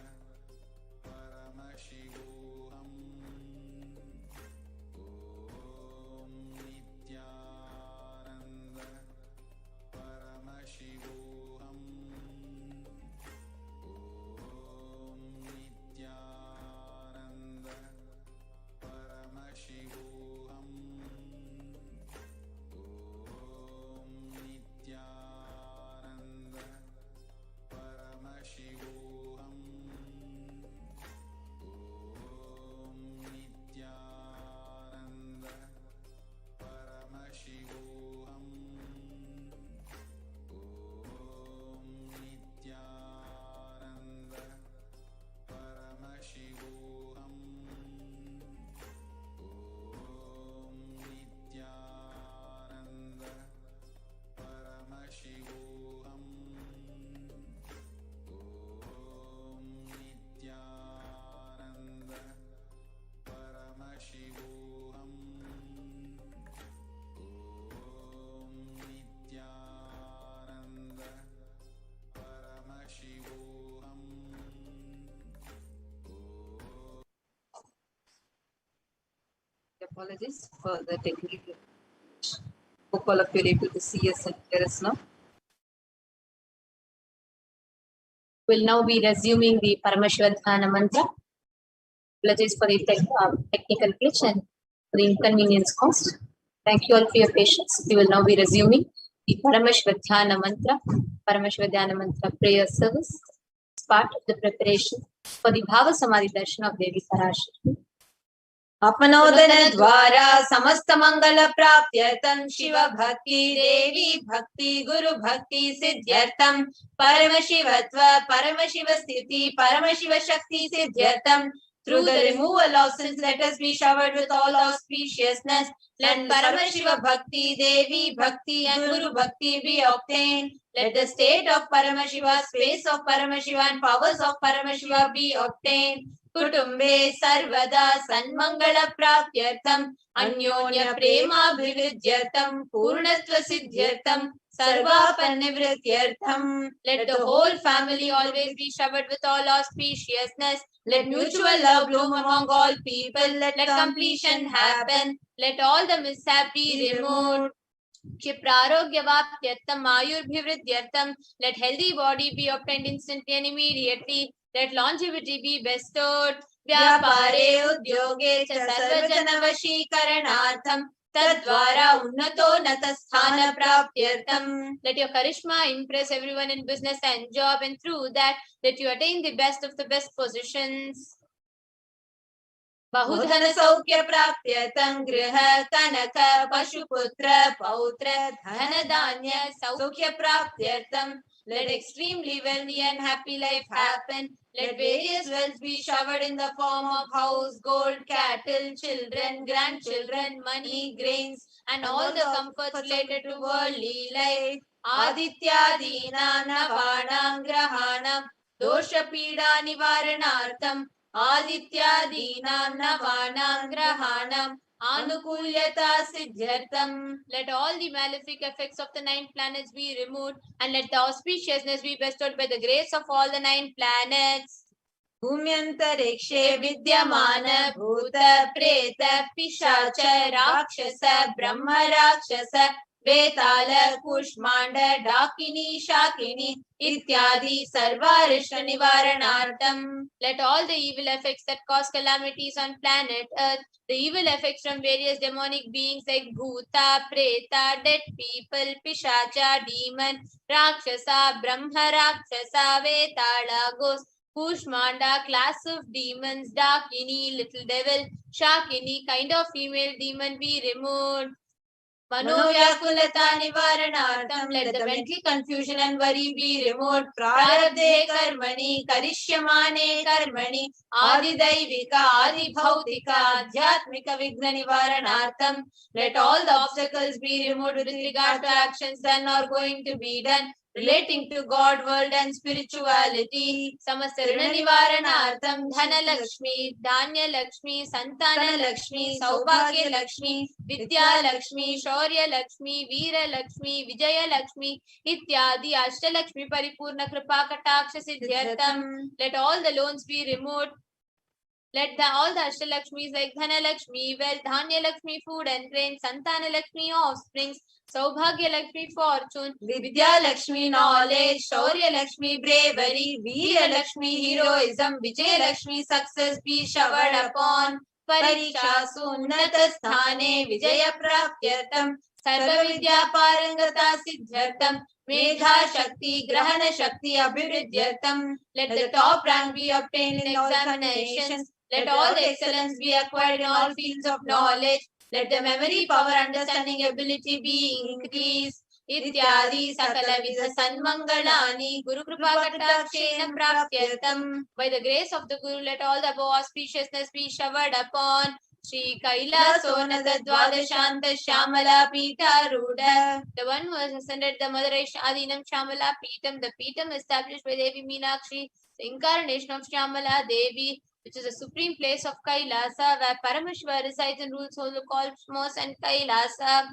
Paramashivoham. Om Nithyananda Paramashivoham. Apologies for the technical. Hope all of you are able to see us and hear us now. will now be resuming the Paramashivoham mantra. Apologies for the technical glitch and the inconvenience caused. Thank you all for your patience. We will now be resuming the Paramashivoham mantra. Paramashivoham mantra prayer service is part of the preparation for the BHAVASAMADHI darshan of Devi Parashakti. अपनोदन द्वारा समस्त मंगल प्राप्त्यर्थम शिव भक्ति देवी भक्ति गुरु भक्ति सिद्ध्यर्थम परम शिवत्व परम शिव स्थिति परम Shiv Shakti सिद्ध्यर्थम. Through the removal of sins, let us be showered with all auspiciousness. Let Paramashiva Bhakti, Devi Bhakti and Guru Bhakti be obtained. Let the state of Paramashiva, space of Paramashiva and powers of Paramashiva be obtained. Kutumbe Sarvada Sanmangala Praptyartham Anyonya Prema Bhividyartham Purnatva Siddhyartham sarvapanivrityartham. Let the whole family always be showered with all auspiciousness. Let mutual love bloom among all people. Let completion happen. Let all the mishap be removed. Kshiprarogya-vaptyartham ayurbhivridyartham. Let healthy body be obtained instantly and immediately. Let longevity be bestowed. Vyapare udyoge cha sarvajana vashikaranartham. Tadvara unnato natasthana praptyartham. Let your charisma impress everyone in business and job, and through that, let you attain the best of the best positions. बहुधन सौख्य प्राप्त्यर्थं गृह कनक पशुपुत्र पौत्र धन धान्य सौख्य प्राप्त्यर्थं. Let extremely wealthy and happy life happen. Let various wealth be showered in the form of house, gold, cattle, children, grandchildren, money, grains, and all the comforts related to worldly life. Adityadina navanam grahanam dosha pida nivaranartham. Adityadina navanam grahanam anukulyata siddhyartham. Let all the malefic effects of the 9 planets be removed, and let the auspiciousness be bestowed by the grace of all the 9 planets. भूम्यन्तरिक्षे विद्यमान भूत प्रेत पिशाच राक्षस ब्रह्म राक्षस वेताल कुष्मांड डाकिनी शाकिनी इत्यादि सर्वारिष्ट निवारणार्थम. Let all the evil effects that cause calamities on planet Earth, the evil effects from various demonic beings like Bhuta, Preta, dead people, Pishacha, demon, Rakshasa, Brahma Rakshasa, Vetala, ghost, Kushmanda, class of demons, Dakini, little devil, Shakini, kind of female demon be removed. मनोव्याकुलता निवारणार्थं. Let the mental confusion and worry be removed. प्रारब्धे कर्मणि करिष्यमाणे कर्मणि आदिदैविक आदिभौतिक आध्यात्मिक विघ्न निवारणार्थं. Let all the obstacles be removed with regard to actions done or going to be done relating to God, world and spirituality. Samasta Rina Nivaranartham Dhana Lakshmi, Dhanya Lakshmi, Santana Lakshmi, Saubhagya Lakshmi, Vidya Lakshmi, Shaurya Lakshmi, Veera Lakshmi, Vijaya Lakshmi, Ityadi Ashta Lakshmi Paripurna Kripa Kataksha Siddhyartham. Let all the loans be removed. Let all the Ashtalakshmis like Dhana Lakshmi, wealth, Dhanya Lakshmi, food and grain, Santana Lakshmi, offsprings, Saubhagya Lakshmi, fortune, Vidya Lakshmi, knowledge, Shaurya Lakshmi, bravery, Veera Lakshmi, heroism, Vijaya Lakshmi, success be showered upon. Parikshasu unnata sthane Vijaya praptyartham. Sarva vidya parangata siddhyartham. Medha Shakti, Grahana Shakti, Abhivridyartham. Let the top rank be obtained in examinations. Let all the excellence be acquired in all fields of knowledge. Let the memory, power, understanding, ability be increased. Ityadi sakala vidha sanmangalani Guru Kripa Katakshena Praptyartham. By the grace of the Guru, let all the above auspiciousness be showered upon. Shri Kailasa Dvadashanta Shamala Pita Ruda. The one who has ascended the Mother Adinam Shamala Pitam, the Pitam established by Devi Meenakshi, the incarnation of Shamala Devi, which is the supreme place of Kailasa, where Paramashiva resides and rules all the cosmos and Kailasa.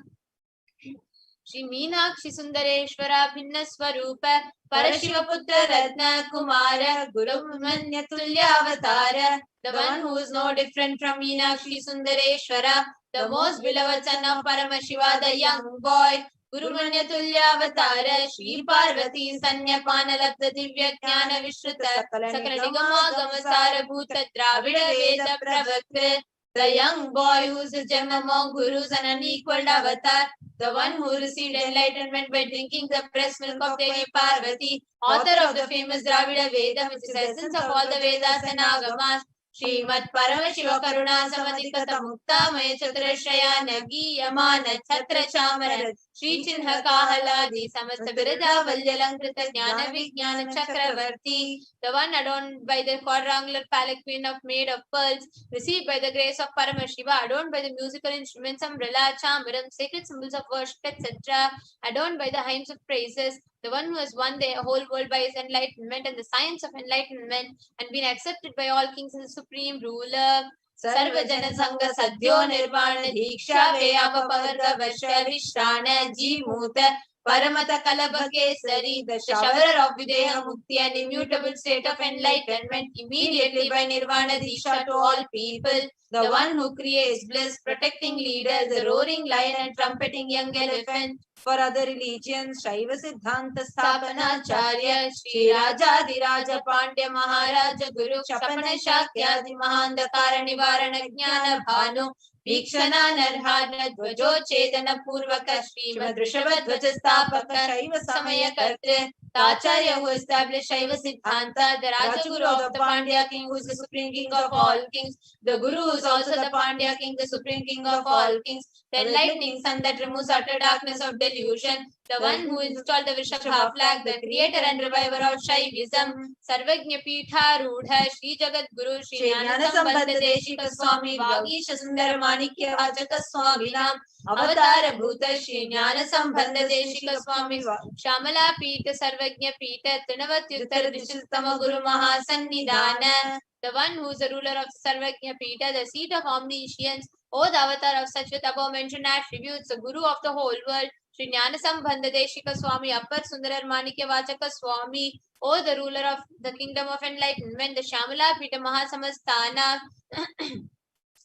Shri Meenakshi Sundareshwara Bhinna Swarupa Parashiva Putra Ratna Kumara Guru Manya Tulya Avatara. The one who is no different from Meenakshi Sundareshwara, the most beloved son of Paramashiva, the young boy. Guru Manya Tulya Avatara Shri Parvati Sanyapana Labda Divya Jnana Vishruta Sakala Nigama Gamasara Bhuta Dravida Veda Pravakta. The young boy who is a gem among gurus and unequaled avatar, the one who received enlightenment by drinking the breast milk of Devi Parvati, author of the famous Dravida Veda, which is the essence of all the Vedas and Agamas. Srimad Paramashiva Karuna Samadhikata Mukta Maya Chaturashaya Nagiyamana Chatra Chamara Shri Chinha Kahaladi Samasta Virada Valyalankrita Jnana Vijnana Chakravarti. The one adorned by the quadrangular palanquin of made of pearls, received by the grace of Paramashiva, adorned by the musical instruments, umbrella, chamaram, sacred symbols of worship, etc., adorned by the hymns of praises, the one who has won the whole world by his enlightenment and the science of enlightenment, and been accepted by all kings as the supreme ruler. Sarvajana Sangha Sadhyo Nirvana Diksha Veyapa Pavarga Vasha Vishrana Jimuta Paramata Kalabakesari, the shower of Videha Mukti, an immutable state of enlightenment, immediately by Nirvana Disha to all people, the one who creates bliss, protecting leaders, the roaring lion and trumpeting young elephant. For other religions, Shaiva Siddhanta Sthapanacharya, Shri Rajadiraja Pandya Maharaja Guru, Shapana Shakyadi Mahandakara Nivarana Jnana Bhanu, Vikshana Narhana Dvajo Chedana Purvaka, Srimad Rishabhadvaja Sthapaka, Shaiva Samaya Kartre, the Acharya who established Shaiva Siddhanta, the Rajaguru of the Pandya king, who is the supreme king of all kings, the Guru who is also the Pandya king, the supreme king of all kings, the enlightening sun that removes utter darkness of delusion, the one who installed the Vrishabha flag, the creator and reviver of Shaivism, Sarvajna Pitha Rudha, Shri Jagat Guru, Shri Jnana Sambandha Deshika Swami, Vagisha Sundara Manikya Vachaka Swami Nam, Avatara Bhuta, Shri Jnana Sambandha Deshika Swami, Shamala Pita, Sarvajna Pita, Trinavatyuttara Dishistama Guru Mahasannidhana, the one who is the ruler of Sarvajna Pita, the seat of omniscience, O the avatar of such with above mentioned attributes, the Guru of the whole world, Shri Jnana Sambandha Deshika Swami, Appar Sundarar Manikya Vachaka Swami, O the ruler of the kingdom of enlightenment, the Shamala Pita Mahasamasthana,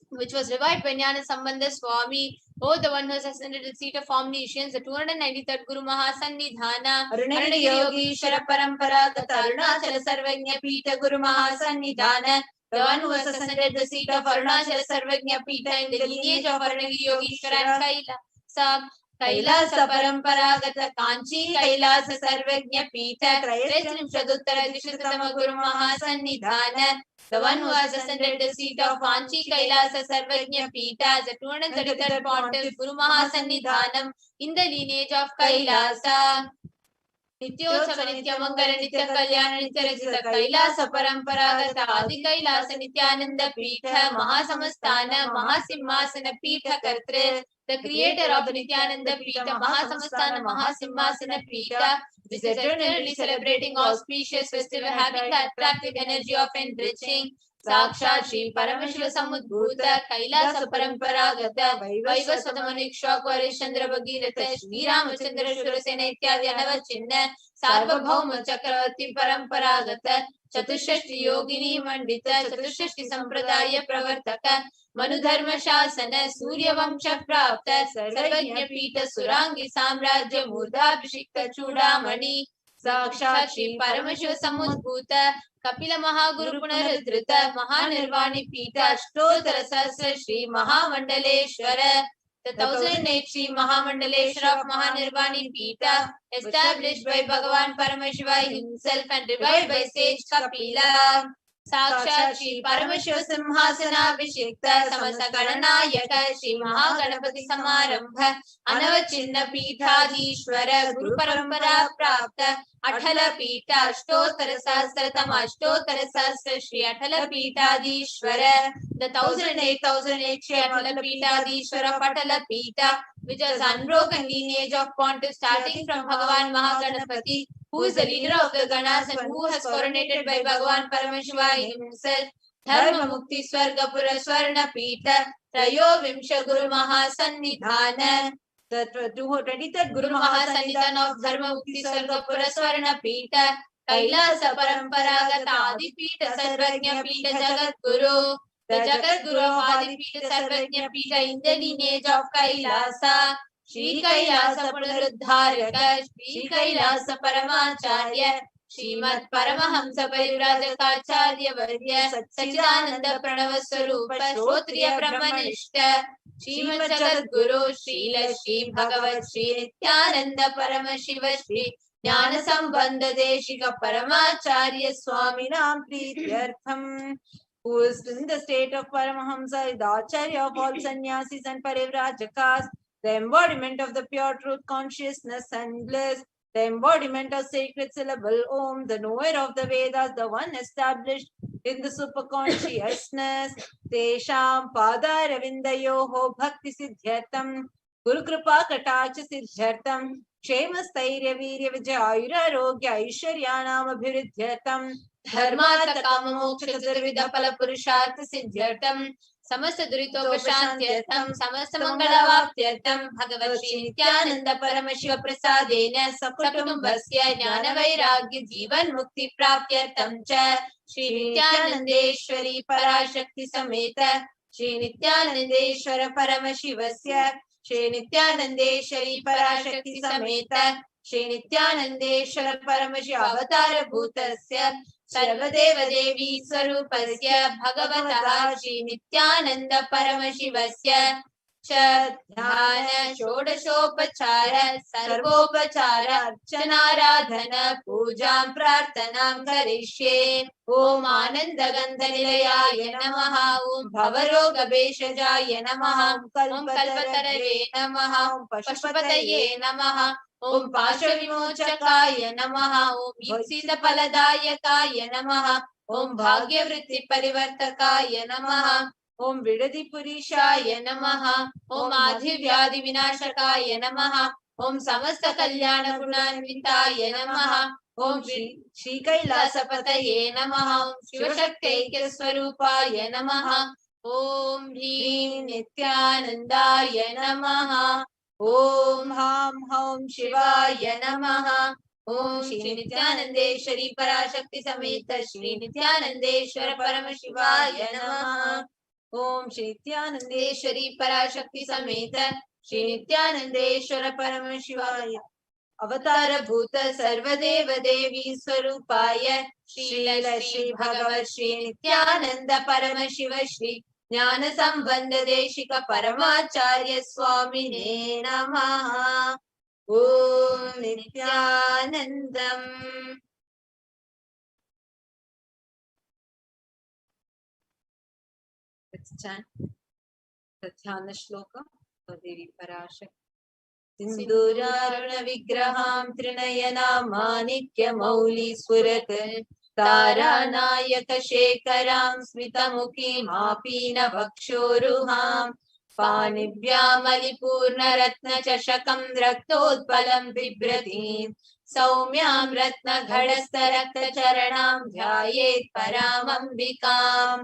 which was revived by Jnana Sambandha Swami, O the one who has ascended the seat of omniscience, the 293rd Guru Mahasannidhana, Arunagiri Yogishwara Parampara, Arunachala Sarvajna Pita Guru Mahasannidhana, the one who has ascended the seat of Arunachala Sarvajna Pita in the lineage of Arunagiri Yogishwara and Kailasa. Kailasa Paramparagata Kanchi Kailasa Sarvajna Pita Trayastrim Shaduttara Dishitama Guru Mahasannidhana, the one who has ascended the seat of Kanchi Kailasa Sarvajna Pita as the 233rd Pontiff Guru Mahasannidhanam in the lineage of Kailasa. Nityotsava Nityamangala Nitya Kalyana Nitya Rajita Kailasa Paramparagatha Adi Kailasa Nithyananda Pitha Mahasamasthana Mahasimhasana Pitha Kartre, the creator of the Nithyananda Pitha Mahasamasthana Mahasimhasana Pitha, which is eternally celebrating auspicious festival having the attractive energy of enriching. Sakshat Shri Paramashivoham Udbhuta Kailasa Paramparagata Vaivasvata Manikshak Varishandra Bhagirata Shri Ramachandra Shurasena Ityadi Anavachinna Sarvabhauma Chakravarti Paramparagata Chatushashti Yogini Mandita Chatushashti Sampradaya Pravartaka Manudharma Shasana Surya Vamsha Prapta Sarvajna Pita Surangi Samrajya Murda Abhishikta Chudamani Sakshat Shri Paramashivoham Udbhuta Kapila Mahaguru Punaradhrita Mahanirvani Pita Ashtotara Sahasra Shri Mahamandaleshwara, the 1008 Shri Mahamandaleshwara of Mahanirvani Pita, established by Bhagavan Paramashiva himself and revived by sage Kapila. Sakshat Shri Paramashiva Simhasana Abhishekta Samasa Gananayaka Shri Mahaganapati Samarambha Anavachinna Pithadishwara Guru Parampara Prapta Athala Pita Ashtotara Sahasratama Ashtotara Sahasra Shri Athala Pithadishwara, the 1008 Shri Athala Pithadishwara of Athala Pita, which is unbroken lineage of Pontiff starting from Bhagavan Mahaganapati, who is the leader of the Ganas and who has coronated by Bhagavan Paramashiva himself, Dharma Mukti Swarga Pura Swarna Pita, Trayo Vimsha Guru Mahasannidhana, the 23rd Guru Mahasannidhana of Dharma Mukti Swarga Pura Swarna Pita, Kailasa Paramparagata Adi Pita Sarvajna Pita Jagat Guru, the Jagat Guru of Adi Pita Sarvajna Pita in the lineage of Kailasa. Shri Kailasa Punaruddharaka, Shri Kailasa Paramacharya, Srimad Paramahamsa Parivrajakacharya Varya, Satchidananda Pranava Swarupa, Shrotriya Brahmanishta, Srimad Jagat Guru, Srila Shri Bhagavat Shri Nithyananda Paramashiva Shri Jnana Sambandha Deshika Paramacharya Swami Nam Prityartham, who is in the state of Paramahamsa, the Acharya of all sannyasis and parivrajakas, the embodiment of the pure truth consciousness and bliss, the embodiment of sacred syllable Om, the knower of the Vedas, the one established in the superconsciousness, Tesham Pada Ravindayoho Bhakti Siddhyartam, Guru Kripa Katacha Siddhyartam, Kshema Stairya Virya Vijayura Rogya Aishwaryanam Abhiruddhyartam, Dharmartha Kama Moksha Chaturvida Pala Purushartha Siddhyartam, Samasta Duritopashantyartham Samasta Mangalavaptyartham Bhagavat Shri Nithyananda Paramashiva Prasadena Sakutumbhasya Jnana Vairagya Jivan Mukti Praptyartham Cha Shri Nithyanandeshwari Parashakti Sameta Shri Nithyanandeshwara Paramashivasya Shri Nithyanandeshwari Parashakti Sameta Shri Nithyanandeshwara Paramashiva Avatara Bhutasya सर्वदेव देवी स्वरूपस्य भगवतः श्री नित्यानंद परमशिवस्य च ध्यान षोडशोपचार सर्वोपचार अर्चनाराधन पूजां प्रार्थनां करिष्ये। ओम आनंद गंध निलयाय नमः। ओम भवरोगभेषजाय नमः। ओम कल्पतरवे नमः। ओम पशुपतये नमः। ओम पाशविमोचकाय नमः। ओम ईप्सितफलदायकाय नमः। ओम भाग्यवृत्ति परिवर्तकाय नमः। ओम विडदिपुरीशाय नमः। ओम आधिव्याधि विनाशकाय नमः। ओम समस्त कल्याण गुणान्विताय नमः। ओम श्री कैलासपतये नमः। ओम शिवशक्त्यैक्य स्वरूपाय नमः। ओम ह्रीं नित्यानंदाय नमः। ओम हम हौं शिवाय नमः। ओम श्री नित्यानंदेश्वरी पराशक्ति समेत श्री नित्यानंदेश्वर परमशिवाय नमः। ओम श्री नित्यानंदेश्वरी पराशक्ति समेत श्री नित्यानंदेश्वर परमशिवाय अवतार भूत सर्वदेव देवी स्वरूपाय श्रील श्री भगवत श्री नित्यानंद परमशिव श्री ज्ञान संबंध देशिक परमाचार्य स्वामिने नमः। ओम Nityanandam. Let's chant the Dhyana shloka for Devi Parashakti. सिन्दूरारुण विग्रहां त्रिनयनां माणिक्यमौलिस्फुरत् तारानायक शेखरां स्मितमुखीं आपीनवक्षोरुहां पाणिभ्यामलिपूर्णरत्नचषकं रक्तोत्पलं बिभ्रतीं सौम्यां रत्नघटस्थरक्तचरणां ध्यायेत् परामम्बिकाम्.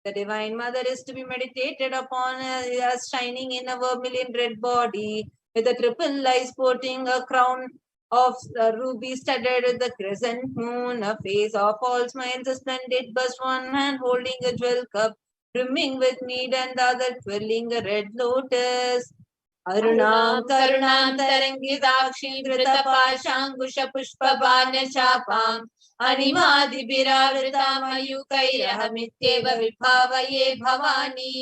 The Divine Mother is to be meditated upon as shining in a vermilion red body, with a triple eye sporting a crown of ruby studded with the crescent moon, a face of all smiles, a splendid bust, one hand holding a jewel cup, brimming with mead, and the other twirling a red lotus. Arunam Karunam Tarangidakshim Dritapashankusha Pushpabana Chapam Animadibiravritamayukairahamityeva vibhavaye bhavani.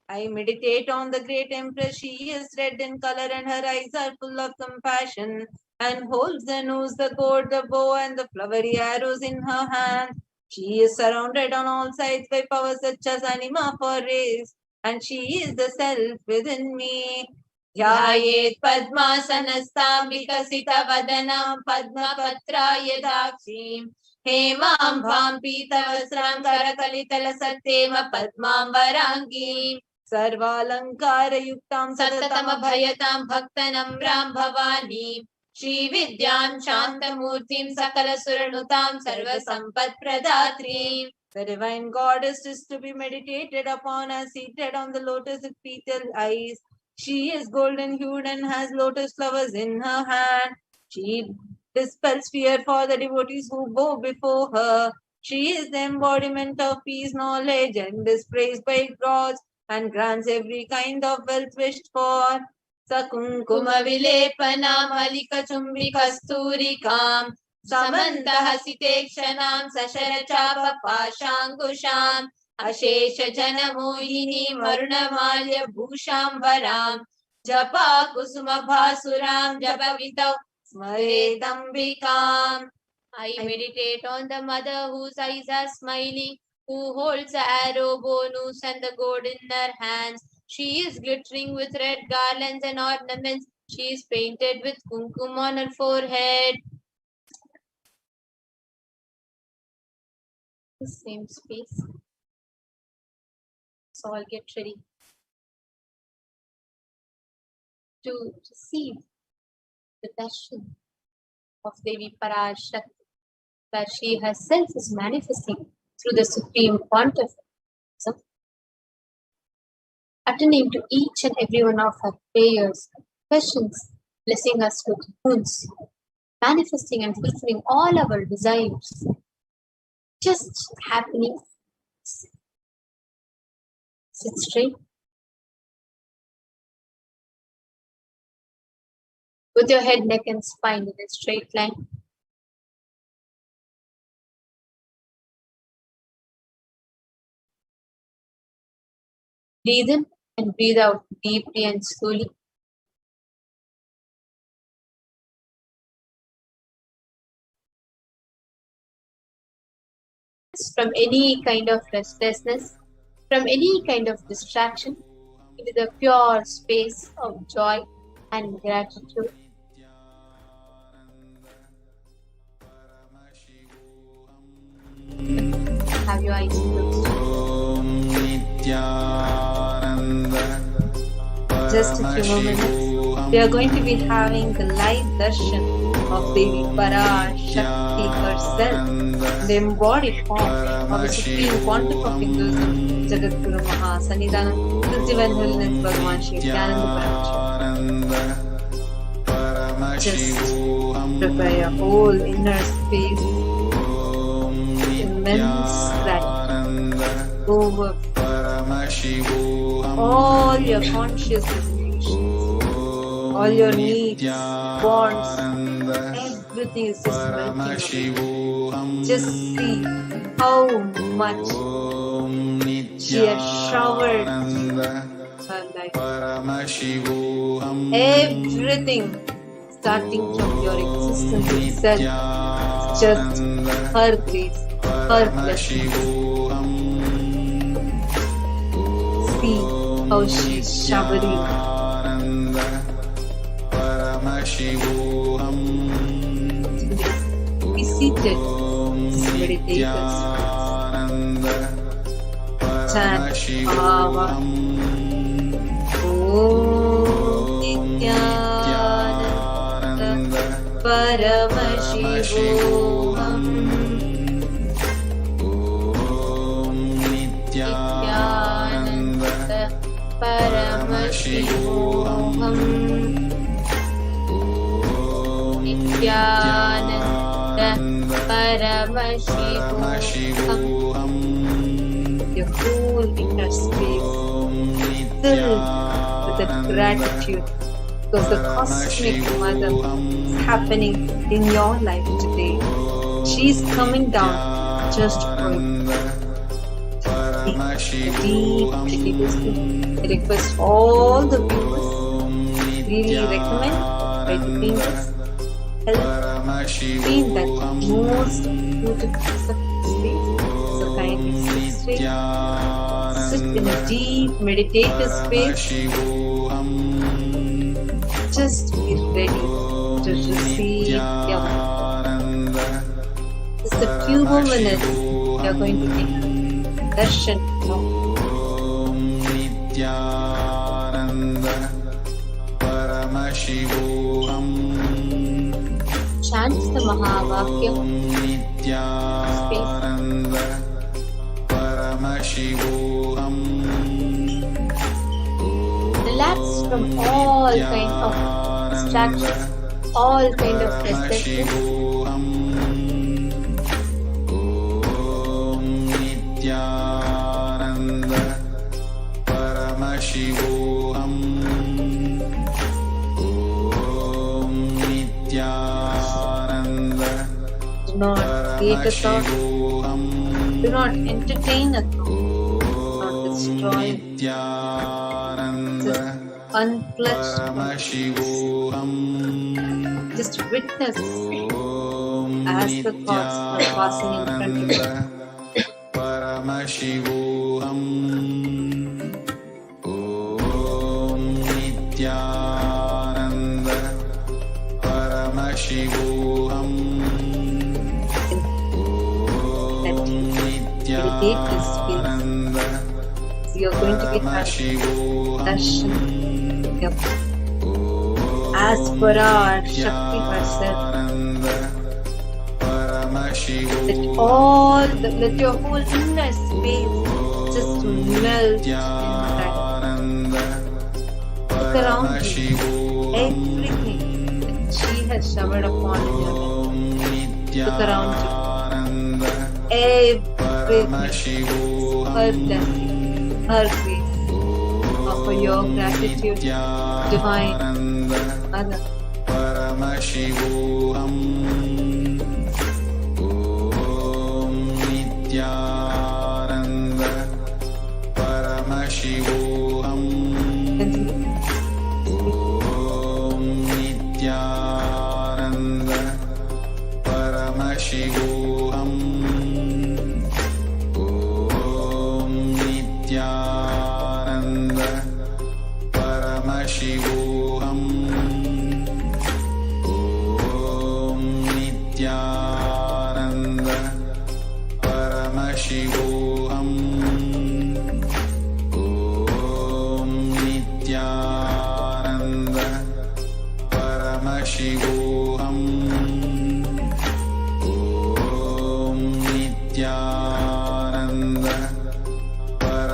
I meditate on the great empress. She is red in color and her eyes are full of compassion, and holds the nose, the gourd, the bow, and the flowery arrows in her hand. She is surrounded on all sides by powers such as anima for rays, and she is the self within me. ध्यायेत् पद्मासनस्तां विकसितवदनां पद्मपत्रायदाक्षीं हेमाम्भां पीतवस्त्रां करकलितलसत्तेम पद्माम्बराङ्गीं सर्वालङ्कारयुक्तां सततमभयतां भक्तनम्रां भवानीं श्रीविद्यां शान्तमूर्तिं सकलसुरनुतां सर्वसम्पत्प्रदात्रीं. The divine goddess is to be meditated upon as seated on the lotus with petal eyes. She is golden hued and has lotus flowers in her hand. She dispels fear for the devotees who bow before her. She is the embodiment of peace, knowledge, and is praised by gods and grants every kind of wealth wished for. Sakunkuma vilepanam alika chumbi kasturikam samantahasitekshanam sasharachapa pashangusham अशेष जन मोहिनी मरुणमाल्य भूषाम्बरां जपा कुसुम भासुरां जपवितौ स्मरेदम्बिकाम्. I meditate on the mother whose eyes are smiling, who holds the arrow, bow, noose, and the gourd in her hands. She is glittering with red garlands and ornaments. She is painted with kumkum on her forehead. The same space. So I'll get ready to receive the darshan of Devi Parashakti, that she herself is manifesting through the supreme pontiff attending to each and every one of our prayers, questions, blessing us with boons, manifesting and fulfilling all our desires. Just happening. Sit straight. With your head, neck, and spine in a straight line. Breathe in and breathe out deeply and slowly. From any kind of restlessness, from any kind of distraction, into the pure space of joy and gratitude. Have your eyes closed. Just a few more minutes. We are going to be having the live darshan of Devi Parashakti herself, the embodied form of the supreme quantum of Hinduism, Jagadguru Maha Sannidhanam, His Divine Holiness Paramashivoham. Just prepare your whole inner space, immense gratitude over all your conscious limitations, all your needs, wants, everything is just melting away. Just see how much she has showered her life. Everything starting from your existence itself, just her grace, her blessings. See how she is showering. Be seated, just meditate and chant Bhava. Om Nithyananda Paramashivoham. Nithyananda Paramashivoham. Nithyananda Paramashivoham. Your whole inner space filled with that gratitude, because the cosmic mother is happening in your life today. She's coming down just for you. Deep I request all the viewers, really recommend by doing this, help feel that most beautiful space. So kindly sit straight, sit in a deep meditative space. Just be ready to receive your just a few more minutes. We are going to take darshan now. Chant the Mahavakya. Space. Relax from all kinds of distractions, all kinds of restlessness. Do not create a thought. Do not entertain a thought. Do not destroy it. Just unclutch. Just witness as the thoughts are passing in front of you. Meditate this space. So you're going to be having darshan as per our Shakti herself. Let your whole inner space just melt in that Look around you. Everything that she has showered upon in your life. Look around you. Everything. Her blessing, her grace. Offer your gratitude, Divine Mother. Paramashivoham. Om Nithyananda Paramashivoham. Om Nithyananda Paramashivoham. Om Nithyananda Paramashivoham. Om Nithyananda Paramashivoham.